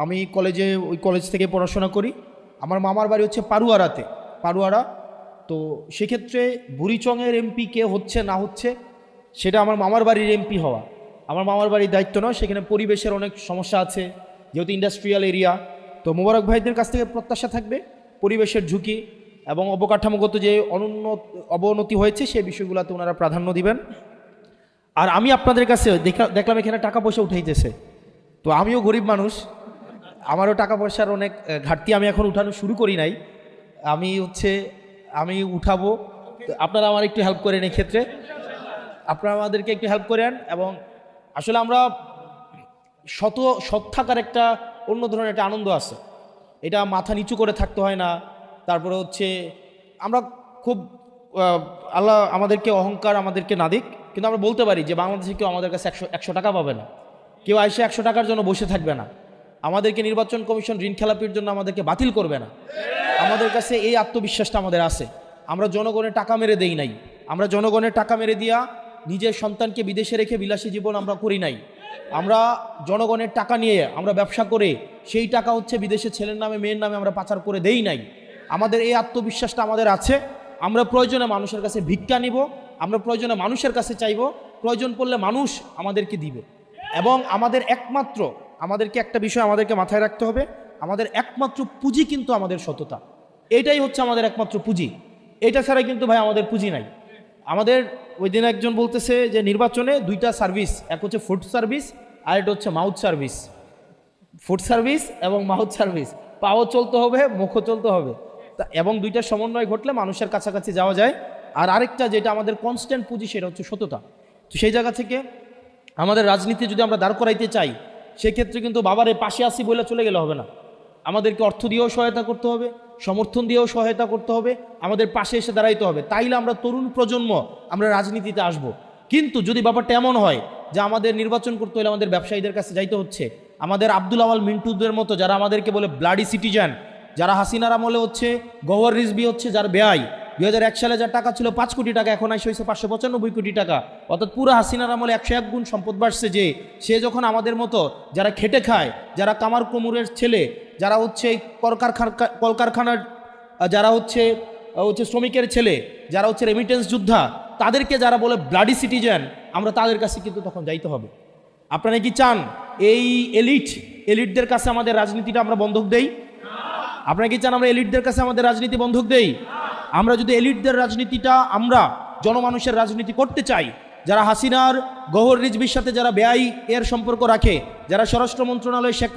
আমি ওই কলেজ থেকে পড়াশোনা করি। আমার মামার বাড়ি হচ্ছে পারুয়ারাতে, পারুয়ারা। তো সেক্ষেত্রে বুড়িচংয়ের এমপি কে হচ্ছে না হচ্ছে সেটা আমার মামার বাড়ির এমপি হওয়া আমার মামার বাড়ির দায়িত্ব নয়। সেখানে পরিবেশের অনেক সমস্যা আছে, যেহেতু ইন্ডাস্ট্রিয়াল এরিয়া। তো মোবারক ভাইদের কাছ থেকে প্রত্যাশা থাকবে পরিবেশের ঝুঁকি এবং অবকাঠামোগত যে অবনতি হয়েছে সেই বিষয়গুলোতে ওনারা প্রাধান্য দিবেন। আর আমি আপনাদের কাছে দেখলাম এখানে টাকা পয়সা উঠাইতেছে, তো আমিও গরিব মানুষ, আমারও টাকা পয়সার অনেক ঘাটতি, আমি এখন উঠানো শুরু করি নাই। আমি উঠাবো, আপনারা আমার একটু হেল্প করেন এক্ষেত্রে, আপনারা আমাদেরকে একটু হেল্প করেন। এবং আসলে আমরা সৎ থাকার একটা অন্য ধরনের একটা আনন্দ আছে, এটা মাথা নিচু করে থাকতে হয় না। তারপরে আমরা খুব আল্লাহ আমাদেরকে অহংকার আমাদেরকে না দিক, কিন্তু আমরা বলতে পারি যে বাংলাদেশে কেউ আমাদের কাছে একশো টাকা পাবে না, কেউ এসে 100 টাকার জন্য বসে থাকবে না, আমাদেরকে নির্বাচন কমিশন ঋণ খেলাপির জন্য আমাদেরকে বাতিল করবে না। আমাদের কাছে এই আত্মবিশ্বাসটা আমাদের আছে। আমরা জনগণের টাকা মেরে দেই নাই, আমরা জনগণের টাকা মেরে দিয়া নিজের সন্তানকে বিদেশে রেখে বিলাসী জীবন আমরা করি নাই। আমরা জনগণের টাকা নিয়ে আমরা ব্যবসা করে সেই টাকা বিদেশে ছেলের নামে মেয়ের নামে আমরা পাচার করে দেই নাই। আমাদের এই আত্মবিশ্বাসটা আমাদের আছে। আমরা প্রয়োজনে মানুষের কাছে ভিক্ষা নিব, আমরা প্রয়োজনে মানুষের কাছে চাইব, প্রয়োজন পড়লে মানুষ আমাদেরকে দিবে। এবং আমাদেরকে একটা বিষয় আমাদেরকে মাথায় রাখতে হবে, আমাদের একমাত্র পুঁজি কিন্তু আমাদের সততা। এটাই হচ্ছে আমাদের একমাত্র পুঁজি, এটা ছাড়া কিন্তু ভাই আমাদের পুঁজি নাই। আমাদের ওই দিন একজন বলতেছে যে নির্বাচনে 2টা সার্ভিস, এক হচ্ছে ফুড সার্ভিস আর এটা হচ্ছে মাউথ সার্ভিস। ফুড সার্ভিস এবং মাউথ সার্ভিস, পাও চলতে হবে, মুখও চলতে হবে, এবং 2টার সমন্বয় ঘটলে মানুষের কাছাকাছি যাওয়া যায়। আর আরেকটা যেটা আমাদের কনস্ট্যান্ট পুঁজি, সেটা হচ্ছে সততা। তো সেই জায়গা থেকে আমাদের রাজনীতি যদি আমরা দাঁড় করাইতে চাই, সেক্ষেত্রে কিন্তু বাবারে পাশে আসি বলে চলে গেলে হবে না, আমাদেরকে অর্থ দিয়েও সহায়তা করতে হবে, সমর্থন দিয়েও সহায়তা করতে হবে, আমাদের পাশে এসে দাঁড়াইতে হবে। তাইলে আমরা তরুণ প্রজন্ম আমরা রাজনীতিতে আসব। কিন্তু যদি ব্যাপারটা এমন হয় যে আমাদের নির্বাচন করতে হলে আমাদের ব্যবসায়ীদের কাছে যাইতে হচ্ছে, আমাদের আব্দুল আওয়াল মিন্টুদের মতো যারা আমাদেরকে বলে ব্লাডি সিটিজেন, যারা হাসিনার আমলে গওহর রিজভী যার ব্যয় 2001 সালে যার টাকা ছিল 5 কোটি টাকা, এখন আসে হয়েছে 595 কোটি টাকা, অর্থাৎ পুরো হাসিনার আমলে 101 গুণ সম্পদ বাড়ছে। সে যখন আমাদের মতো যারা খেটে খায়, যারা কামার কোমরের ছেলে, যারা কলকারখানার, যারা শ্রমিকের ছেলে, যারা রেমিটেন্স যোদ্ধা, তাদেরকে যারা বলে ব্লাডি সিটিজেন, আমরা তাদের কাছে কিন্তু তখন যাইতে হবে। আপনারা কি চান এই এলিটদের কাছে আমাদের রাজনীতিটা আমরা বন্ধক দেই? আপনারা কি চান আমরা এলিটদের কাছে আমাদের রাজনীতি বন্ধক দেই? আমরা যদি এলিটদের রাজনীতিটা, আমরা জনমানুষের রাজনীতি করতে চাই, যারা হাসিনার গওহর রিজভির সাথে যারা ব্যয় এর সম্পর্ক রাখে, যারা স্বরাষ্ট্র মন্ত্রণালয় শেখ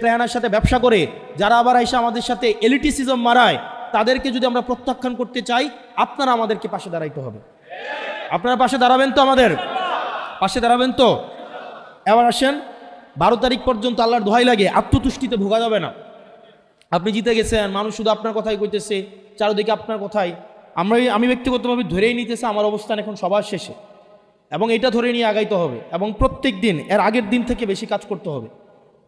রেহানার সাথে ব্যবসা করে, যারা আবার এসে আমাদের সাথে এলিটিসিজম মারায়, তাদেরকে যদি আমরা প্রত্যাখ্যান করতে চাই, আপনারা আমাদেরকে পাশে দাঁড়াইতে হবে। আপনারা পাশে দাঁড়াবেন তো? আমাদের পাশে দাঁড়াবেন তো? এবার আসেন, 12 তারিখ পর্যন্ত আল্লাহর দোহাই লাগে আত্মতুষ্টিতে ভোগা যাবে না। আপনি জিতে গেছেন, মানুষ শুধু আপনার কথাই কইতেছে, চারদিকে আপনার কথাই। আমি ব্যক্তিগতভাবে ধরেই নিতেছে আমার অবস্থান এখন সবার শেষে, এবং এটা ধরে নিয়ে আগাইতে হবে, এবং প্রত্যেক দিন এর আগের দিন থেকে বেশি কাজ করতে হবে।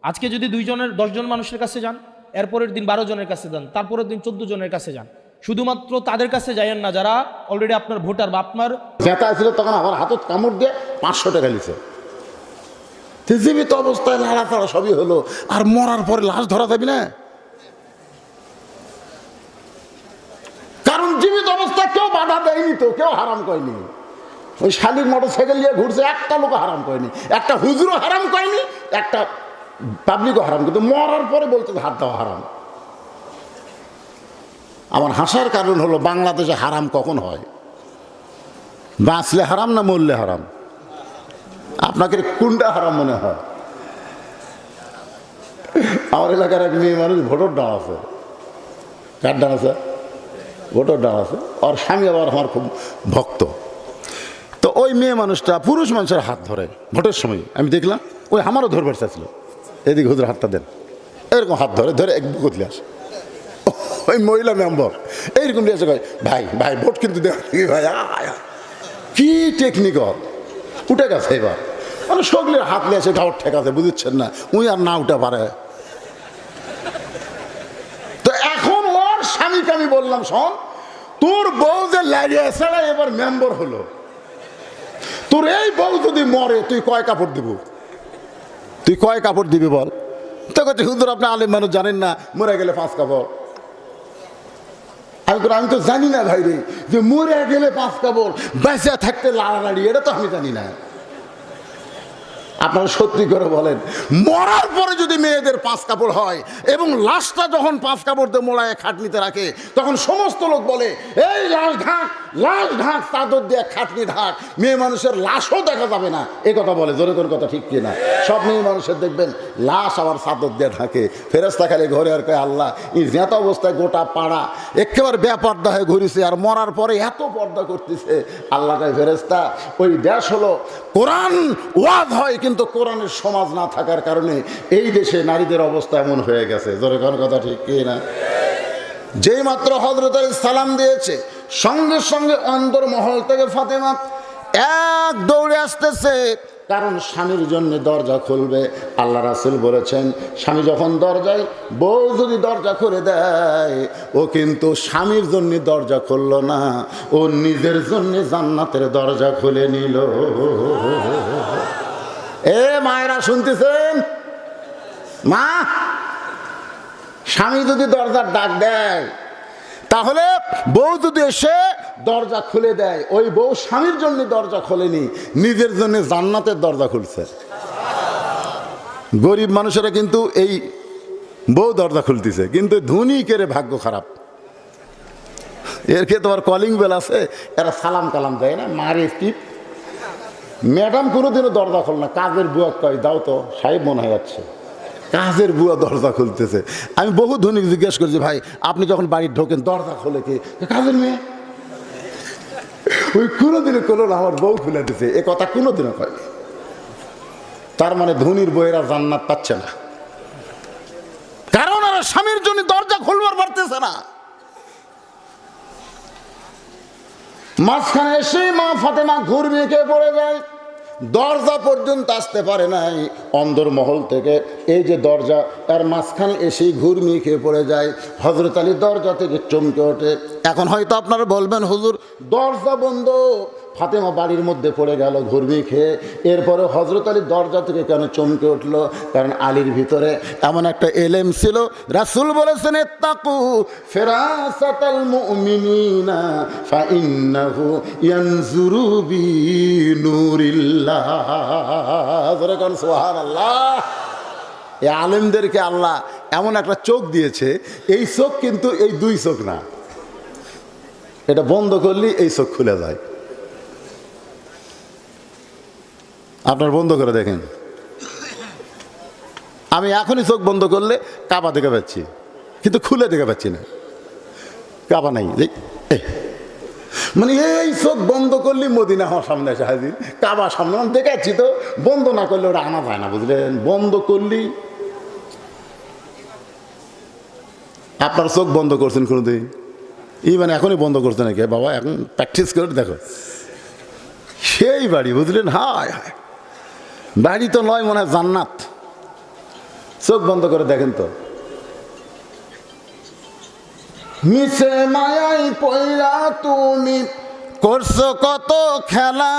আজকে যদি 10 জন মানুষের কাছে যান, এরপরের দিন 12 জনের কাছে যান, তারপরের দিন 14 জনের কাছে যান। শুধুমাত্র তাদের কাছে যাইয়েন না যারা অলরেডি আপনার ভোটার বা আপনার জেতা ছিল, তখন আমার হাতত কামড় দিয়ে 500 টাকা লিছে। জীবিত অবস্থায় লাড়াচাড়া সবই হলো, আর মরার পরে লাশ ধরা যাবে না। কারণ জীবিত অবস্থায় কেউ বাধা দেয়নি, তো কেউ হারাম করেনি। ওই শালির মোটরসাইকেল নিয়ে ঘুরছে, একটা লোক হারাম করেনি, একটা হুজুরও হারাম করেনি, একটা পাবলিকও হারাম, কিন্তু মরার পরে বলতে হাত দেওয়া হারাম। আমার হাসার কারণ হলো, বাংলাদেশে হারাম কখন হয়? বাঁচলে হারাম না মরলে হারাম? আপনাকে কোনটা হারাম মনে হয়? আমার এলাকার এক মেয়ে মানুষ ভোটার ডান আছে। কার ডান আছে? ভোটার ডান আছে। আর স্বামী আবার আমার খুব ভক্ত। তো ওই মেয়ে মানুষটা পুরুষ মানুষের হাত ধরে ভোটের সময়, আমি দেখলাম। ওই আমারও ধরবার চাইছিল, এদিকে হুজুর হাতটা দেন, এরকম হাত ধরে এক বুকতলে আসে। ওই মহিলা মেম্বার এইরকম দিয়েছে, ভাই ভাই ভোট কিন্তু দেওয়া ভাই, কি টেকনিক্যাল উঠে গেছে। এবার মানে সগলের হাত নিয়েছে, গাওয়ার ঠেকাছে, বুঝছেন না? উই আর না উঠে পারে। তো এখন ওর স্বামীকে আমি বললাম, শোন, তোর বউ যে লাগিয়েছে এবার মেম্বার হলো, তোর এই বউ যদি মরে তুই কয় কাপড় দিব? তুই কয় কাপড় দিবি বল? তো কচ্ছে হুজুর আপনি আলেম মানুষ জানেন না মরে গেলে 5 কাপড়। আমি তো জানি না ভাই রে, যে মরে গেলে 5 কাপড়, বেঁচে থাকতে লাড়ালাড়ি, এটা তো আমি জানি না। আপনারা সত্যি করে বলেন, মরার পরে যদি মেয়েদের 5 কাপড় হয় এবং লাশটা যখন 5 কাপড় দিয়ে মোড়ায় খাটনিতে রাখে, তখন সমস্ত লোক বলে এই লাশ ঢাক, চাদর দিয়ে খাটনি ঢাক, মেয়ে মানুষের লাশও দেখা যাবে না, এ কথা বলে। জোরে করে কথা ঠিক কিনা? সব মেয়ে মানুষের দেখবেন লাশ আবার চাদর দিয়ে ঢাকে। ফেরেশতা খালি ঘরে আর কয় আল্লাহ এই জ্ঞাত অবস্থায় গোটা পাড়া একেবারে বেপর্দা হয়ে ঘুরেছে, আর মরার পরে এত পর্দা করতেছে। আল্লাহ কয় ফেরেশতা ওই দেশ হলো কোরআন ওয়াজ হয়, কিন্তু কোরআনের সমাজ না থাকার কারণে এই দেশে নারীদের অবস্থা এমন হয়ে গেছে। জোরে কোন কথা ঠিক কি না? যেই মাত্র হযরত আলী সালাম দিয়েছে, সঙ্গে সঙ্গে অন্দর মহল থেকে ফাতেমা এক দৌড়ে আসতেছে, কারণ স্বামীর জন্য দরজা খুলবে। আল্লাহ রাসূল বলেছেন স্বামী যখন দরজায়, বউ যদি দরজা খুলে দেয়, ও কিন্তু স্বামীর জন্য দরজা খুলল না, ও নিজের জন্য জান্নাতের দরজা খুলে নিল। এ মায়েরা শুনতেছেন? মা, স্বামী যদি দরজার ডাক দেয়, তাহলে বউ যদি এসে দরজা খুলে দেয়, ওই বউ স্বামীর জন্য দরজা খোলেনি, নিজের জন্য জান্নাতের দরজা খুলছে। গরিব মানুষেরা কিন্তু এই বউ দরজা খুলতেছে, কিন্তু ধনীকের ভাগ্য খারাপ। এর ক্ষেত্রে তোমার কলিং বেল আছে, এরা সালাম কালাম দেয় না, মারে টিপ। ম্যাডাম কোনোদিনও দরজা খোল না, কাজের বুয়া কয় দাও তো, সাহেব মনে হয় যাচ্ছে, কাজের বুয়া দরজা খুলতেছে। আমি বহু ধনী জিজ্ঞেস করছি ভাই আপনি যখন বাড়ি ঢোকেন দরজা খোলে কে? কাজের মেয়ে। ওই কোনোদিনও কোনো না, আমার বউ খুলে দিছে, এ কথা কোনোদিনও কয়। তার মানে ধনীর বউয়েরা জান্নাত পাচ্ছে না, কারণ ওরা স্বামীর জন্য দরজা খুলবার পারতেছে না। মাঝখানে এসে মা ফাতেমা ঘুরবে কে পড়ে যায়, দরজা পর্যন্ত আসতে পারে নাই। অন্দরমহল থেকে এই যে দরজা, তার মাঝখানে এসেই ঘুরমিয়ে খেয়ে পড়ে যায়। হযরত আলী দরজা থেকে চমকে ওঠে। এখন হয়তো আপনারা বলবেন হুজুর দরজা বন্ধ, ফাতেমা বাড়ির মধ্যে পড়ে গেল ঘুরমি খেয়ে, এরপরে হযরত আলী দরজা থেকে কেন চমকে উঠল? কারণ আলীর ভিতরে এমন একটা এলেম ছিল। রাসূল বলেছেন ইত্তাকু ফিরাসাতাল মুমিনিনা ফাইন্নাহু ইয়ানজুরু বিনুরিল্লাহ। জোরে কোন সুবহানাল্লাহ। এই আলেমদেরকে আল্লাহ এমন একটা চোখ দিয়েছে, এই চোখ কিন্তু এই 2 চোখ না, এটা বন্ধ করলেই এই চোখ খুলে যায়। আপনার বন্ধ করে দেখেন, আমি এখনই চোখ বন্ধ করলে কাবা দেখে পাচ্ছি, কিন্তু খুলে দেখে পাচ্ছি না, কাবা নাই। মানে এই চোখ বন্ধ করলে মদিনা আমার সামনে এসে হাজির, কাবা সামনে আমি দেখাচ্ছি, তো বন্ধ না করলে ওটা আনা যায় না, বুঝলেন? বন্ধ করলি। আপনার চোখ বন্ধ করছেন কোনোদিন? মানে এখনই বন্ধ করছে নাকি বাবা? এখন প্র্যাকটিস করে দেখো, সেই বাড়ি, বুঝলেন? হায় হায়, বাড়ি তো নয়, মনে হয় জান্নাত। চোখ বন্ধ করে দেখেন তো। মিছে মায়াই পয়লা তুমি করছো কত খেলা,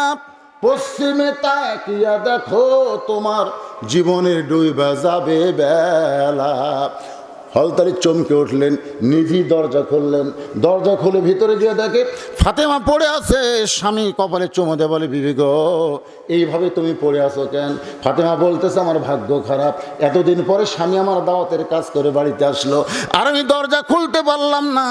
পশ্চিমে তাকিয়া দেখো তোমার জীবনের ডুইবা যাবে বেলা। হলতালি চমকে উঠলেন, নিজেই দরজা খুললেন। দরজা খুলে ভিতরে গিয়ে দেখে ফাতেমা পড়ে আছে। স্বামী কপালে চুমো দেয়, বলে বিবি গো এইভাবে তুমি পড়ে আছো কেন? ফাতেমা বলতেছে আমার ভাগ্য খারাপ, এতদিন পরে স্বামী আমার দাওয়াতের কাজ করে বাড়িতে আসলো, আর আমি দরজা খুলতে পারলাম না,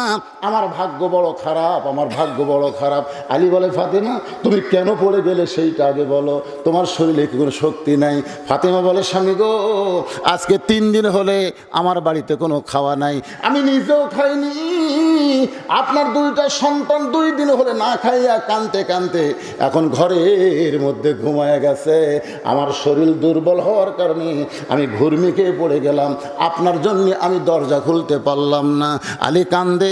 আমার ভাগ্য বড় খারাপ, আমার ভাগ্য বড় খারাপ। আলী বলে ফাতেমা তুমি কেন পড়ে গেলে সেইটা আগে বলো, তোমার শরীরে কি কোনো শক্তি নাই? ফাতেমা বলে স্বামী গো আজকে 3 দিন হলে আমার বাড়িতে কোনো খাওয়া নাই, আমি নিজেও খাইনি, আপনার 2টা সন্তান 2 দিন হলে না খাইয়া কানতে কানতে এখন ঘরের মধ্যে ঘুমায় গেছে, আমার শরীর দুর্বল হওয়ার কারণে আমি ঘুরমি খেয়ে পড়ে গেলাম, আপনার জন্য আমি দরজা খুলতে পারলাম না। আলী কান্দে,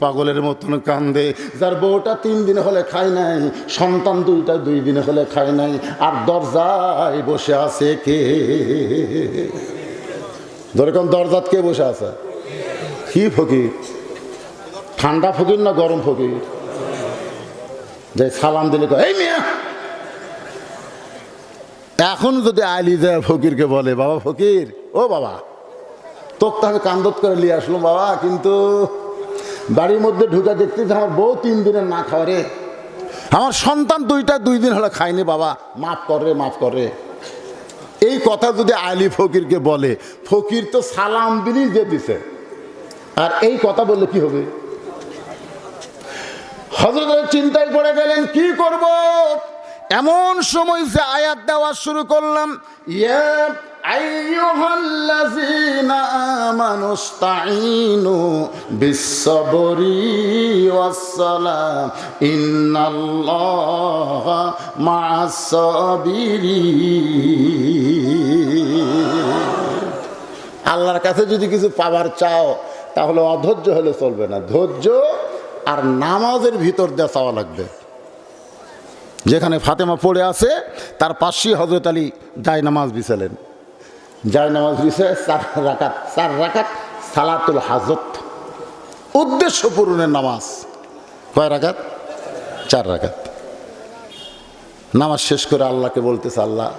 পাগলের মতন কান্দে, যার বউটা 3 দিন হলে খায় নাই, সন্তান 2টা 2 দিন হলে খায় নাই, আর দরজায় বসে আছে কে? যেরকম দরজাত কে বসে আছে? কি ফকির? ঠান্ডা ফকির না গরম ফকির? যে সালাম দিলে এই মিয়া, এখন যদি আলী যায় ফকিরকে বলে বাবা ফকির ও বাবা, তোকে তো আমি কান্দত করে নিয়ে আসলাম বাবা, কিন্তু বাড়ির মধ্যে ঢুকে দেখতে যে আমার বউ 3 দিনের না খাওয়া রে, আমার সন্তান 2 দিন হলো খায়নি বাবা, মাফ কর রে, মাফ কর রে। এই কথা যদি আলী ফকিরকে বলে, ফকির তো সালাম দিনই যে দিছে, আর এই কথা বললে কি হবে? হযরত আলী চিন্তায় পড়ে গেলেন, কি করব? এমন সময় যে আয়াত দেওয়া শুরু করলাম, ইয়া আইয়ুহাল্লাযীনা আমানুস্তাঈনু বিস-সাবরি ওয়াস-সালাম ইন্নাল্লাহা মা'আস-সাবিরিন। আল্লাহর কাছে যদি কিছু পাবার চাও তাহলে অধৈর্য হলে চলবে না, ধৈর্য আর নামাজের ভিতর দিয়ে চাওয়া লাগবে। যেখানে ফাতেমা পড়ে আছে তার পাশেই হযরত আলী জায় নামাজ বিছালেন, জায় নামাজ বিছায় 4 রাকাত সালাতুল হাজত, উদ্দেশ্য পূরণের নামাজ। কয় রাকাত? 4 রাকাত। নামাজ শেষ করে আল্লাহকে বলতেছে, আল্লাহ